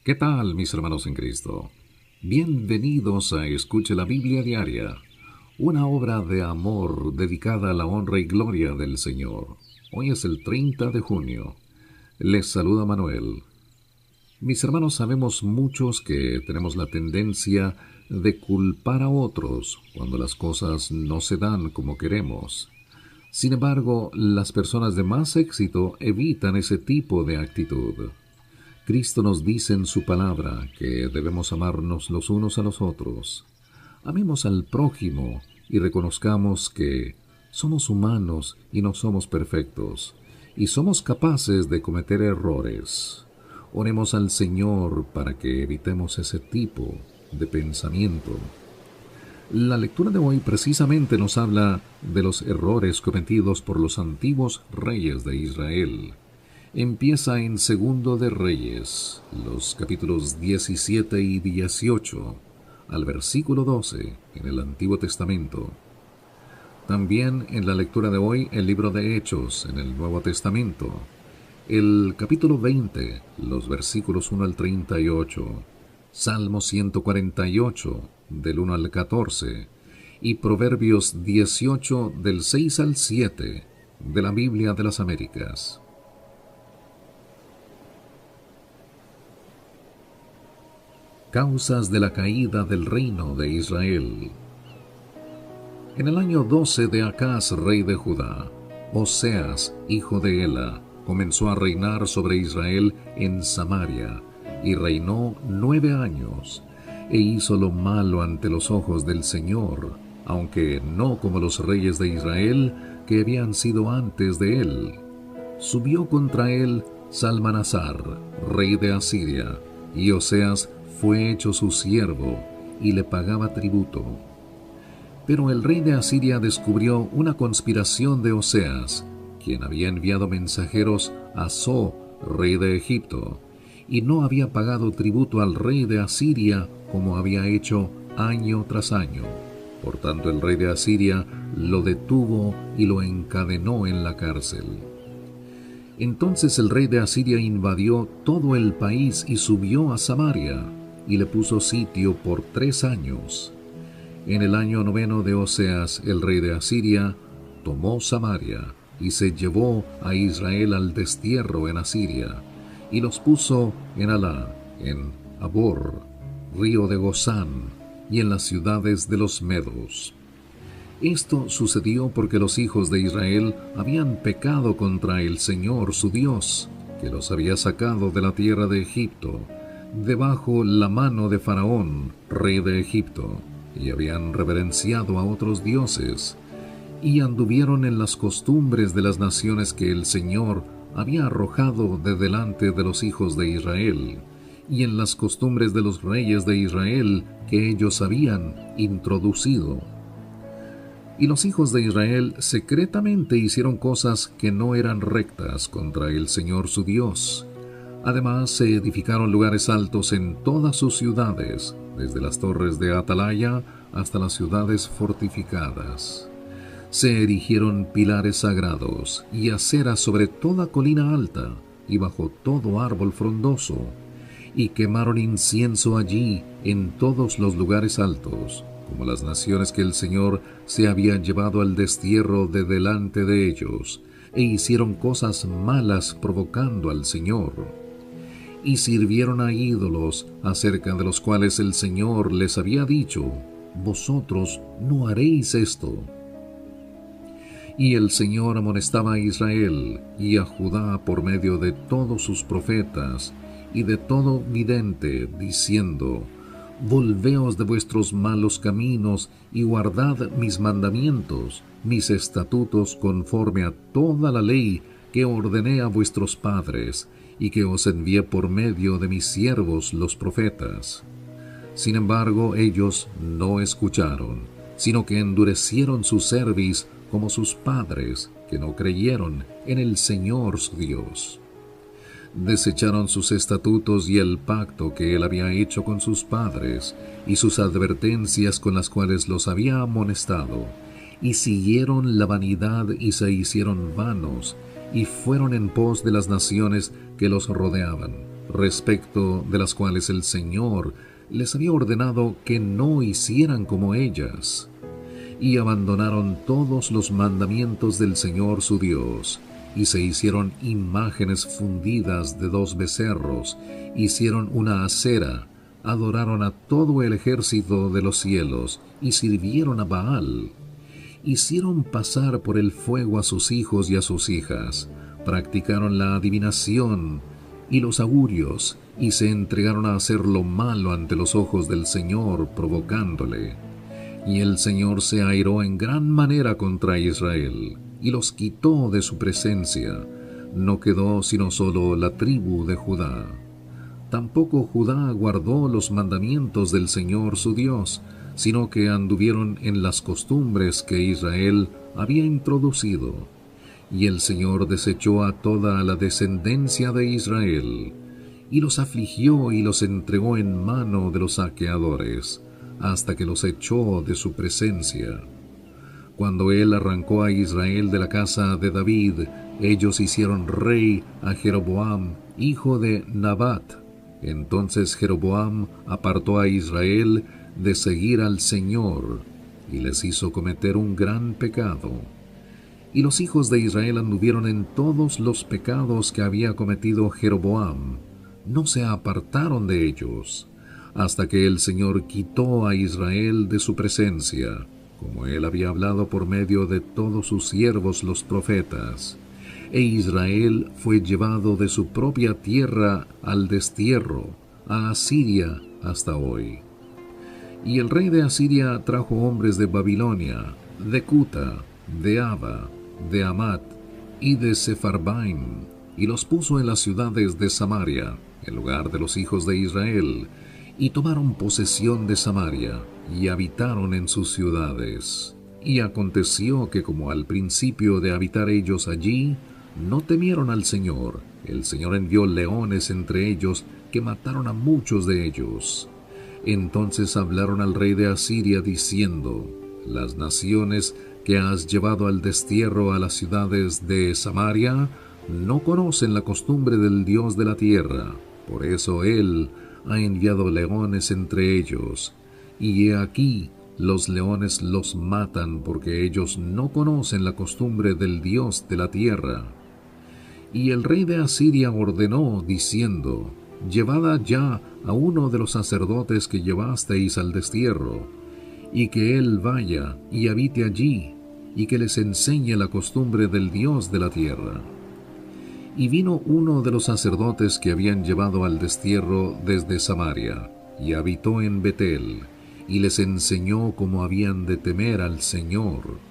¿Qué tal, mis hermanos en Cristo? Bienvenidos a Escuche la Biblia Diaria, una obra de amor dedicada a la honra y gloria del Señor. Hoy es el 30 de junio. Les saluda Manuel. Mis hermanos, sabemos muchos que tenemos la tendencia de culpar a otros cuando las cosas no se dan como queremos. Sin embargo, las personas de más éxito evitan ese tipo de actitud. Cristo nos dice en su palabra que debemos amarnos los unos a los otros. Amemos al prójimo y reconozcamos que somos humanos y no somos perfectos, y somos capaces de cometer errores. Oremos al Señor para que evitemos ese tipo de pensamiento. La lectura de hoy precisamente nos habla de los errores cometidos por los antiguos reyes de Israel. Empieza en Segundo de Reyes, los capítulos 17 y 18, al versículo 12 en el Antiguo Testamento. También en la lectura de hoy el libro de Hechos en el Nuevo Testamento, el capítulo 20, los versículos 1 al 38, Salmo 148, del 1 al 14, y Proverbios 18, del 6 al 7, de la Biblia de las Américas. Causas de la caída del reino de Israel. En el año 12 de Acaz, rey de Judá, Oseas, hijo de Ela, comenzó a reinar sobre Israel en Samaria, y reinó 9 años, e hizo lo malo ante los ojos del Señor, aunque no como los reyes de Israel que habían sido antes de él. Subió contra él Salmanasar, rey de Asiria, y Oseas fue hecho su siervo y le pagaba tributo. Pero el rey de Asiria descubrió una conspiración de Oseas, quien había enviado mensajeros a So, rey de Egipto, y no había pagado tributo al rey de Asiria como había hecho año tras año. Por tanto, el rey de Asiria lo detuvo y lo encadenó en la cárcel. Entonces el rey de Asiria invadió todo el país y subió a Samaria, y le puso sitio por 3 años. En el año 9 de Oseas, el rey de Asiria tomó Samaria y se llevó a Israel al destierro en Asiria, y los puso en Alá, en Abor, río de Gozán, y en las ciudades de los Medos. Esto sucedió porque los hijos de Israel habían pecado contra el Señor su Dios, que los había sacado de la tierra de Egipto, debajo la mano de Faraón, rey de Egipto, y habían reverenciado a otros dioses, y anduvieron en las costumbres de las naciones que el Señor había arrojado de delante de los hijos de Israel, y en las costumbres de los reyes de Israel que ellos habían introducido. Y los hijos de Israel secretamente hicieron cosas que no eran rectas contra el Señor su Dios. Además, se edificaron lugares altos en todas sus ciudades, desde las torres de Atalaya hasta las ciudades fortificadas. Se erigieron pilares sagrados y aceras sobre toda colina alta y bajo todo árbol frondoso, y quemaron incienso allí en todos los lugares altos, como las naciones que el Señor se había llevado al destierro de delante de ellos, e hicieron cosas malas provocando al Señor. Y sirvieron a ídolos acerca de los cuales el Señor les había dicho: vosotros no haréis esto. Y el Señor amonestaba a Israel y a Judá por medio de todos sus profetas y de todo vidente, diciendo: volveos de vuestros malos caminos y guardad mis mandamientos, mis estatutos, conforme a toda la ley que ordené a vuestros padres, y que os envié por medio de mis siervos los profetas. Sin embargo, ellos no escucharon, sino que endurecieron su cerviz como sus padres, que no creyeron en el Señor su Dios. Desecharon sus estatutos y el pacto que él había hecho con sus padres, y sus advertencias con las cuales los había amonestado, y siguieron la vanidad y se hicieron vanos, y fueron en pos de las naciones que los rodeaban, respecto de las cuales el Señor les había ordenado que no hicieran como ellas, y abandonaron todos los mandamientos del Señor su Dios, y se hicieron imágenes fundidas de 2 becerros, hicieron una acera, adoraron a todo el ejército de los cielos, y sirvieron a Baal. Hicieron pasar por el fuego a sus hijos y a sus hijas, practicaron la adivinación y los augurios, y se entregaron a hacer lo malo ante los ojos del Señor, provocándole. Y el Señor se airó en gran manera contra Israel, y los quitó de su presencia. No quedó sino solo la tribu de Judá. Tampoco Judá guardó los mandamientos del Señor su Dios, sino que anduvieron en las costumbres que Israel había introducido. Y el Señor desechó a toda la descendencia de Israel, y los afligió y los entregó en mano de los saqueadores, hasta que los echó de su presencia. Cuando él arrancó a Israel de la casa de David, ellos hicieron rey a Jeroboam, hijo de Nabat. Entonces Jeroboam apartó a Israel de seguir al Señor, y les hizo cometer un gran pecado. Y los hijos de Israel anduvieron en todos los pecados que había cometido Jeroboam, no se apartaron de ellos, hasta que el Señor quitó a Israel de su presencia, como él había hablado por medio de todos sus siervos los profetas. E Israel fue llevado de su propia tierra al destierro, a Asiria hasta hoy. Y el rey de Asiria trajo hombres de Babilonia, de Cuta, de Ava, de Hamat y de Sepharvaim, y los puso en las ciudades de Samaria, en lugar de los hijos de Israel, y tomaron posesión de Samaria, y habitaron en sus ciudades. Y aconteció que como al principio de habitar ellos allí, no temieron al Señor, el Señor envió leones entre ellos, que mataron a muchos de ellos. Entonces hablaron al rey de Asiria, diciendo: Las naciones que has llevado al destierro a las ciudades de Samaria no conocen la costumbre del Dios de la tierra, por eso él ha enviado leones entre ellos. Y he aquí, los leones los matan porque ellos no conocen la costumbre del Dios de la tierra. Y el rey de Asiria ordenó, diciendo: Llevad allá a uno de los sacerdotes que llevasteis al destierro, y que él vaya y habite allí, y que les enseñe la costumbre del Dios de la tierra. Y vino uno de los sacerdotes que habían llevado al destierro desde Samaria, y habitó en Betel, y les enseñó cómo habían de temer al Señor.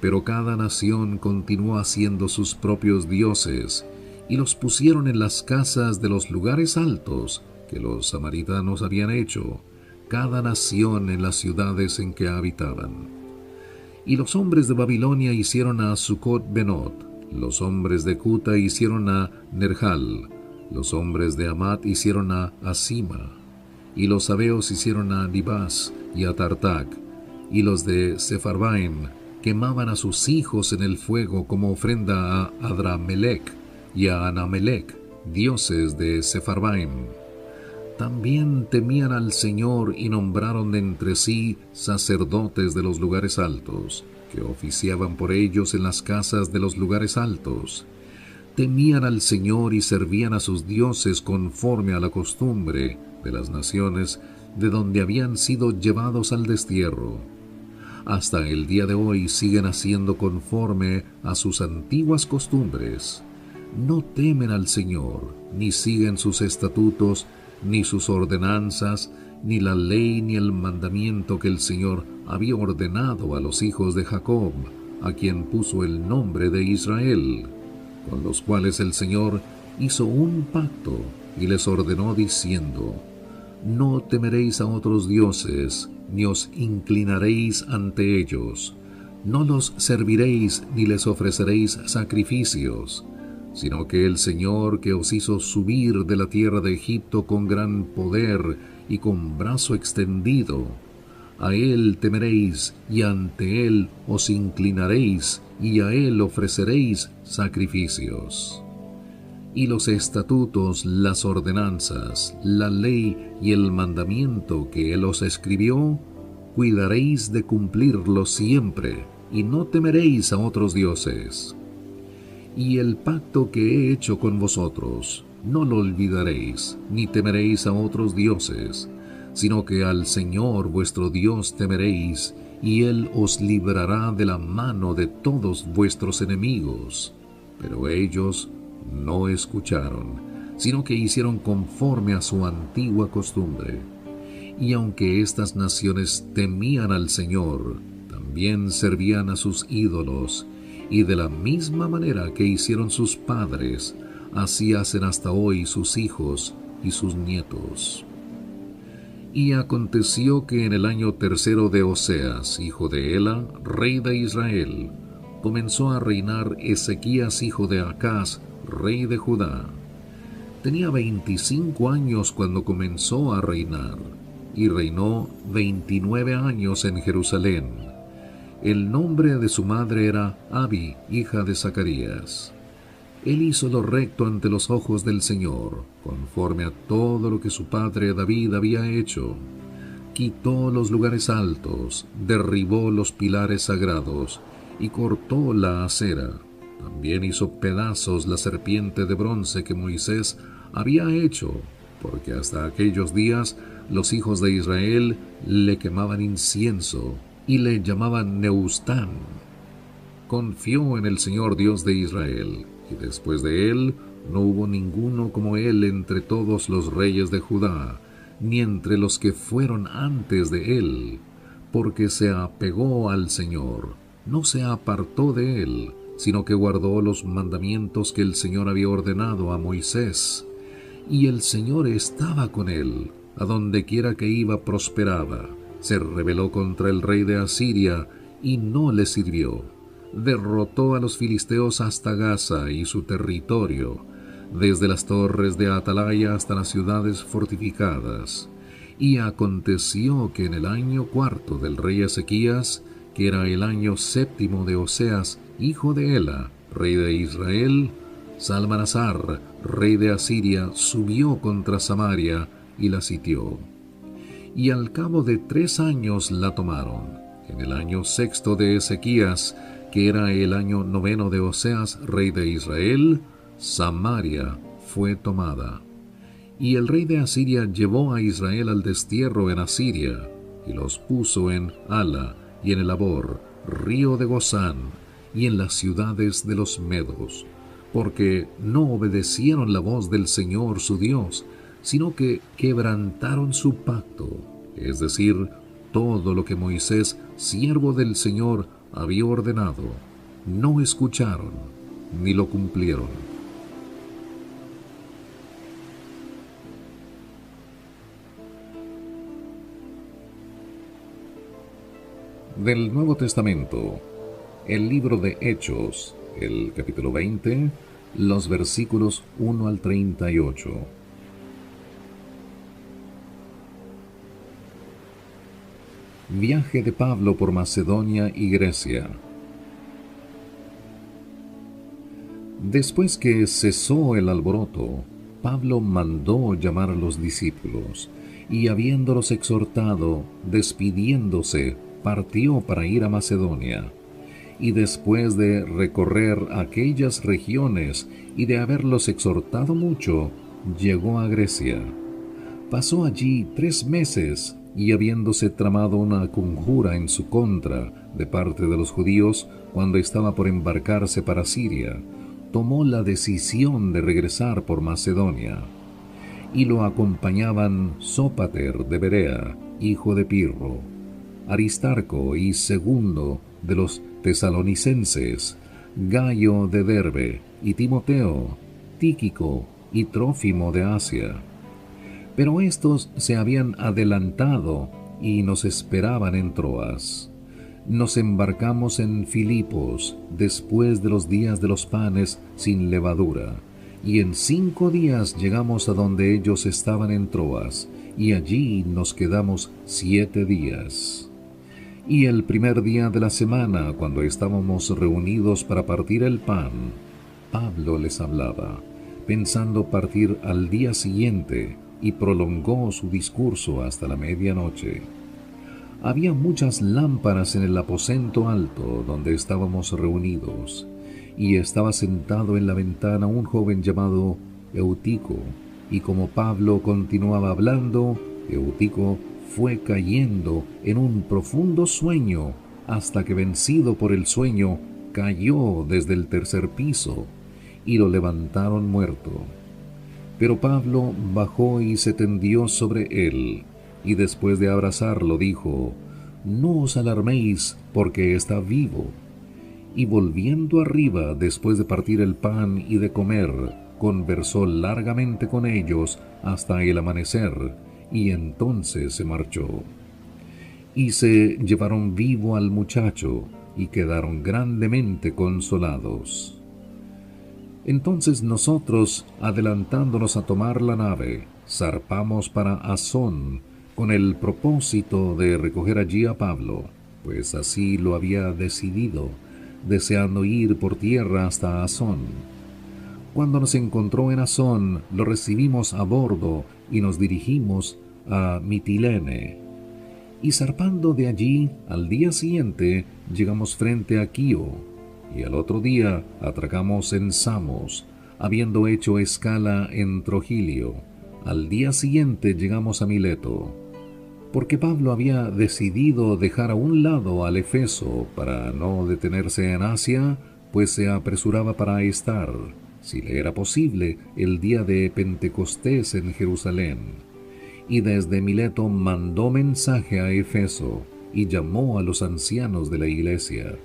Pero cada nación continuó haciendo sus propios dioses, y los pusieron en las casas de los lugares altos que los samaritanos habían hecho, cada nación en las ciudades en que habitaban. Y los hombres de Babilonia hicieron a Sucot-Benot, los hombres de Cuta hicieron a Nerjal, los hombres de Hamat hicieron a Asima, y los sabeos hicieron a Nibás y a Tartac, y los de Sepharvaim quemaban a sus hijos en el fuego como ofrenda a Adramelech y a Anamelech, dioses de Sepharvaim. También temían al Señor y nombraron de entre sí sacerdotes de los lugares altos, que oficiaban por ellos en las casas de los lugares altos. Temían al Señor y servían a sus dioses conforme a la costumbre de las naciones de donde habían sido llevados al destierro. Hasta el día de hoy siguen haciendo conforme a sus antiguas costumbres. No temen al Señor, ni siguen sus estatutos, ni sus ordenanzas, ni la ley ni el mandamiento que el Señor había ordenado a los hijos de Jacob, a quien puso el nombre de Israel, con los cuales el Señor hizo un pacto y les ordenó diciendo: No temeréis a otros dioses, ni os inclinaréis ante ellos, no los serviréis ni les ofreceréis sacrificios, sino que el Señor que os hizo subir de la tierra de Egipto con gran poder y con brazo extendido, a Él temeréis y ante Él os inclinaréis y a Él ofreceréis sacrificios. y los estatutos, las ordenanzas, la ley y el mandamiento que Él os escribió, cuidaréis de cumplirlos siempre, y no temeréis a otros dioses. Y el pacto que he hecho con vosotros, no lo olvidaréis, ni temeréis a otros dioses, sino que al Señor vuestro Dios temeréis, y Él os librará de la mano de todos vuestros enemigos. Pero ellos no escucharon, sino que hicieron conforme a su antigua costumbre. Y aunque estas naciones temían al Señor, también servían a sus ídolos, y de la misma manera que hicieron sus padres, así hacen hasta hoy sus hijos y sus nietos. Y aconteció que en el año tercero de Oseas, hijo de Ela, rey de Israel, comenzó a reinar Ezequías, hijo de Acaz, rey de Judá. Tenía 25 años cuando comenzó a reinar, y reinó 29 años en Jerusalén. El nombre de su madre era Abi, hija de Zacarías. Él hizo lo recto ante los ojos del Señor, conforme a todo lo que su padre David había hecho. Quitó los lugares altos, derribó los pilares sagrados, y cortó la acera. También hizo pedazos la serpiente de bronce que Moisés había hecho, porque hasta aquellos días los hijos de Israel le quemaban incienso y le llamaban Neustán. Confió en el Señor Dios de Israel, y después de él no hubo ninguno como él entre todos los reyes de Judá, ni entre los que fueron antes de él, porque se apegó al Señor, no se apartó de él, sino que guardó los mandamientos que el Señor había ordenado a Moisés. Y el Señor estaba con él, a donde quiera que iba prosperaba. Se rebeló contra el rey de Asiria, y no le sirvió. Derrotó a los filisteos hasta Gaza y su territorio, desde las torres de Atalaya hasta las ciudades fortificadas. Y aconteció que en el año cuarto del rey Ezequías, que era el año séptimo de Oseas, hijo de Ela, rey de Israel, Salmanasar, rey de Asiria, subió contra Samaria y la sitió. Y al cabo de 3 años la tomaron. En el año sexto de Ezequías, que era el año noveno de Oseas, rey de Israel, Samaria fue tomada. Y el rey de Asiria llevó a Israel al destierro en Asiria, y los puso en Hala y en el Abor, río de Gozán, y en las ciudades de los medos, porque no obedecieron la voz del Señor su Dios, sino que quebrantaron su pacto, es decir, todo lo que Moisés, siervo del Señor, había ordenado. No escucharon, ni lo cumplieron. Del Nuevo Testamento, el libro de Hechos, el capítulo 20, los versículos 1 al 38. Viaje de Pablo por Macedonia y Grecia. Después que cesó el alboroto, Pablo mandó llamar a los discípulos, y habiéndolos exhortado, despidiéndose, partió para ir a Macedonia. Y después de recorrer aquellas regiones y de haberlos exhortado mucho, llegó a Grecia. Pasó allí 3 meses, y habiéndose tramado una conjura en su contra de parte de los judíos cuando estaba por embarcarse para Siria, tomó la decisión de regresar por Macedonia. Y lo acompañaban Sópater de Berea, hijo de Pirro, Aristarco y Segundo de los tesalonicenses, Gayo de Derbe y Timoteo, Tíquico y Trófimo de Asia. Pero estos se habían adelantado y nos esperaban en Troas. Nos embarcamos en Filipos después de los días de los panes sin levadura, y en 5 días llegamos a donde ellos estaban en Troas, y allí nos quedamos 7 días. Y el primer día de la semana, cuando estábamos reunidos para partir el pan, Pablo les hablaba, pensando partir al día siguiente, y prolongó su discurso hasta la medianoche. Había muchas lámparas en el aposento alto donde estábamos reunidos, y estaba sentado en la ventana un joven llamado Eutico, y como Pablo continuaba hablando, Eutico fue cayendo en un profundo sueño, hasta que, vencido por el sueño, cayó desde el tercer piso, y lo levantaron muerto. Pero Pablo bajó y se tendió sobre él, y después de abrazarlo dijo: «No os alarméis, porque está vivo». Y volviendo arriba, después de partir el pan y de comer, conversó largamente con ellos hasta el amanecer, y entonces se marchó. Y se llevaron vivo al muchacho, y quedaron grandemente consolados. Entonces nosotros, adelantándonos a tomar la nave, zarpamos para Asón, con el propósito de recoger allí a Pablo, pues así lo había decidido, deseando ir por tierra hasta Asón. Cuando nos encontró en Asón, lo recibimos a bordo y nos dirigimos a Mitilene. Y zarpando de allí, al día siguiente, llegamos frente a Quío, y al otro día atracamos en Samos, habiendo hecho escala en Trogilio. Al día siguiente llegamos a Mileto, porque Pablo había decidido dejar a un lado al Efeso para no detenerse en Asia, pues se apresuraba para estar, si le era posible, el día de Pentecostés en Jerusalén. Y desde Mileto mandó mensaje a Efeso, y llamó a los ancianos de la iglesia.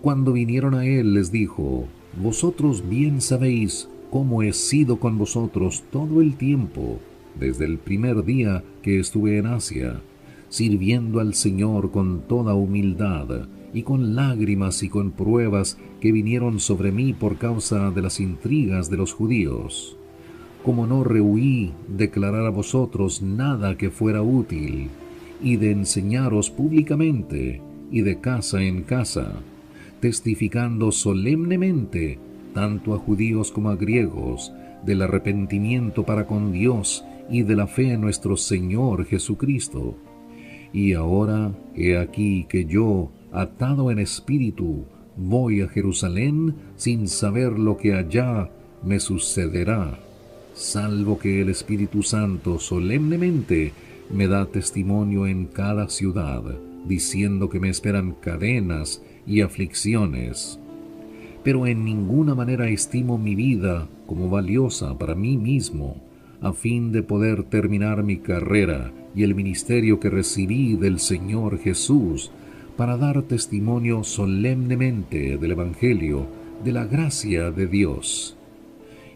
Cuando vinieron a él, les dijo: «Vosotros bien sabéis cómo he sido con vosotros todo el tiempo, desde el primer día que estuve en Asia, sirviendo al Señor con toda humildad, y con lágrimas y con pruebas que vinieron sobre mí por causa de las intrigas de los judíos. Como no rehuí declarar a vosotros nada que fuera útil, y de enseñaros públicamente, y de casa en casa, testificando solemnemente, tanto a judíos como a griegos, del arrepentimiento para con Dios y de la fe en nuestro Señor Jesucristo. Y ahora he aquí que yo, atado en espíritu, voy a Jerusalén sin saber lo que allá me sucederá, salvo que el Espíritu Santo solemnemente me da testimonio en cada ciudad, diciendo que me esperan cadenas y aflicciones. Pero en ninguna manera estimo mi vida como valiosa para mí mismo, a fin de poder terminar mi carrera y el ministerio que recibí del Señor Jesús, para dar testimonio solemnemente del Evangelio, de la gracia de Dios.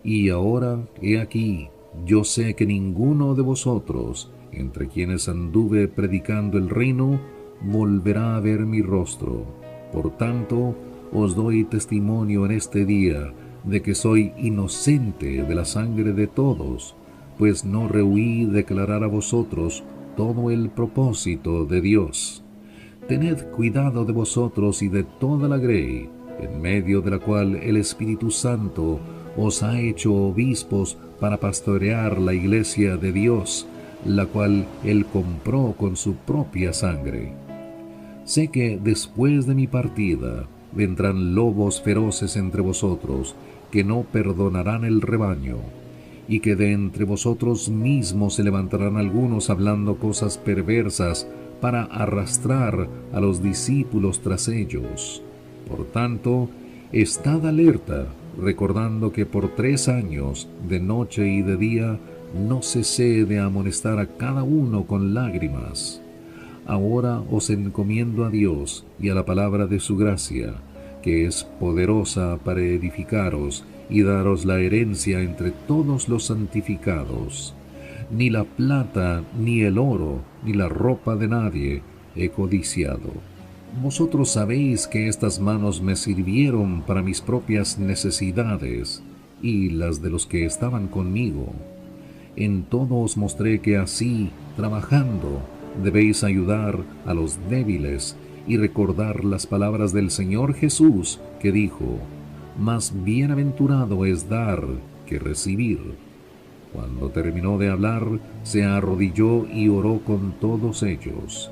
Y ahora, he aquí, yo sé que ninguno de vosotros, entre quienes anduve predicando el reino, volverá a ver mi rostro. Por tanto, os doy testimonio en este día de que soy inocente de la sangre de todos, pues no rehuí declarar a vosotros todo el propósito de Dios. Tened cuidado de vosotros y de toda la grey, en medio de la cual el Espíritu Santo os ha hecho obispos para pastorear la iglesia de Dios, la cual él compró con su propia sangre. Sé que después de mi partida vendrán lobos feroces entre vosotros, que no perdonarán el rebaño, y que de entre vosotros mismos se levantarán algunos hablando cosas perversas para arrastrar a los discípulos tras ellos. Por tanto, estad alerta, recordando que por 3 años, de noche y de día, no cesé de amonestar a cada uno con lágrimas. Ahora os encomiendo a Dios y a la palabra de su gracia, que es poderosa para edificaros y daros la herencia entre todos los santificados. Ni la plata, ni el oro, ni la ropa de nadie he codiciado. Vosotros sabéis que estas manos me sirvieron para mis propias necesidades y las de los que estaban conmigo. En todo os mostré que así, trabajando, debéis ayudar a los débiles y recordar las palabras del Señor Jesús, que dijo: «Más bienaventurado es dar que recibir. Cuando terminó de hablar, se arrodilló y oró con todos ellos.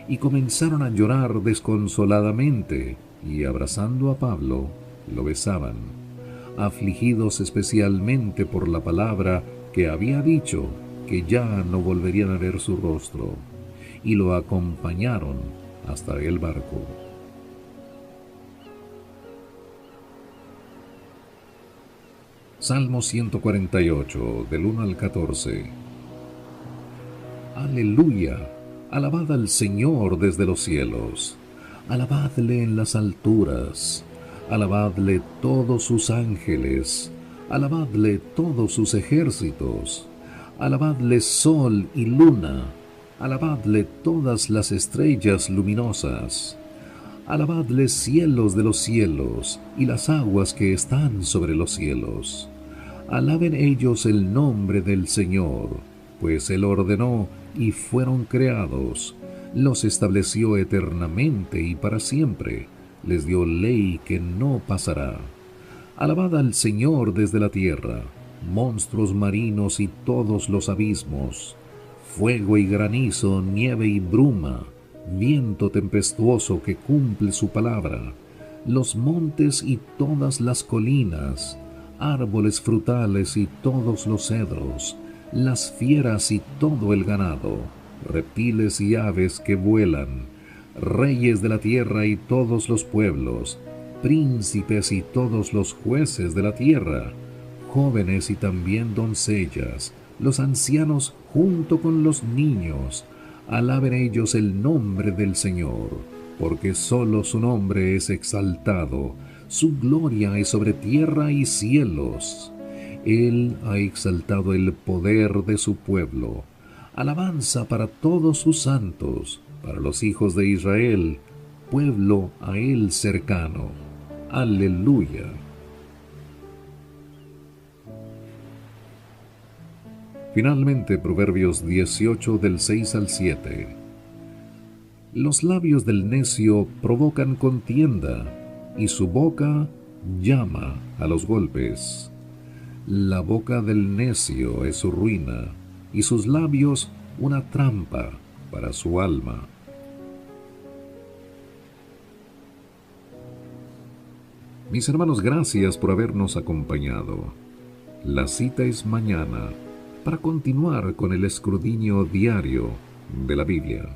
Y comenzaron a llorar desconsoladamente, y abrazando a Pablo, lo besaban, afligidos especialmente por la palabra que había dicho, que ya no volverían a ver su rostro, y lo acompañaron hasta el barco. Salmo 148, del 1 al 14. Aleluya, alabad al Señor desde los cielos, alabadle en las alturas, alabadle todos sus ángeles, alabadle todos sus ejércitos, alabadle sol y luna, alabadle todas las estrellas luminosas, alabadle cielos de los cielos y las aguas que están sobre los cielos. Alaben ellos el nombre del Señor, pues Él ordenó y fueron creados, los estableció eternamente y para siempre, les dio ley que no pasará. Alabad al Señor desde la tierra, monstruos marinos y todos los abismos, fuego y granizo, nieve y bruma, viento tempestuoso que cumple su palabra, los montes y todas las colinas, árboles frutales y todos los cedros, las fieras y todo el ganado, reptiles y aves que vuelan, reyes de la tierra y todos los pueblos, príncipes y todos los jueces de la tierra, jóvenes y también doncellas, los ancianos junto con los niños. Alaben ellos el nombre del Señor, porque solo su nombre es exaltado, su gloria es sobre tierra y cielos. Él ha exaltado el poder de su pueblo. Alabanza para todos sus santos, para los hijos de Israel, pueblo a Él cercano. Aleluya. Finalmente, Proverbios 18 del 6 al 7. Los labios del necio provocan contienda, y su boca llama a los golpes. La boca del necio es su ruina, y sus labios una trampa para su alma. Mis hermanos, gracias por habernos acompañado. La cita es mañana para continuar con el escrutinio diario de la Biblia.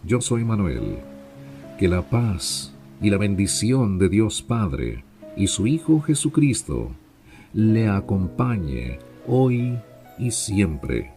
Yo soy Manuel. Que la paz y la bendición de Dios Padre y su Hijo Jesucristo le acompañe hoy y siempre.